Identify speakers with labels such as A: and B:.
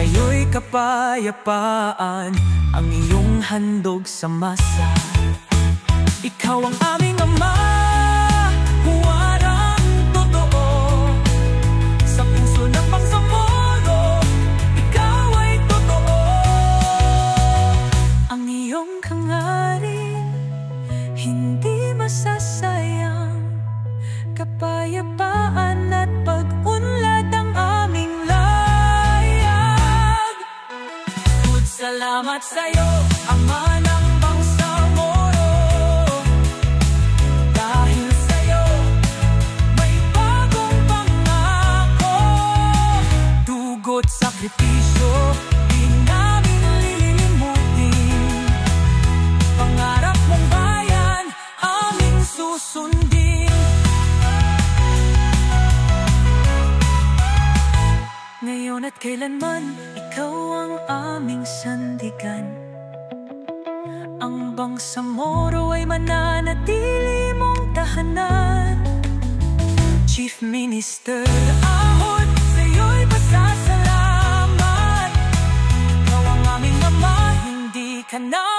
A: Ngayon'y kapayapaan ang iyong handog sa masa. Ikaw ang aming Ama, huwarang totoo. Sa puso ng Bangsamoro, ikaw ay totoo. Ang iyong hangarin, hindi masasayang. Kapayapaan at pag-unlad ang aming layag. Salamat sa'yo, Ama ng Bangsamoro. Dahil sa'yo, may bagong pangako. Dugo't sakripisyo, di namin lilimutin. Pangarap mong bayan, aming susundin. Ngayon at kailanman, ikaw ang aming sandigan. Ang Bangsamoro ay mananatili mong tahanan. Chief Minister Ahod, sa'yo'y pasasalamat. Ikaw ang aming Ama, hindi ka na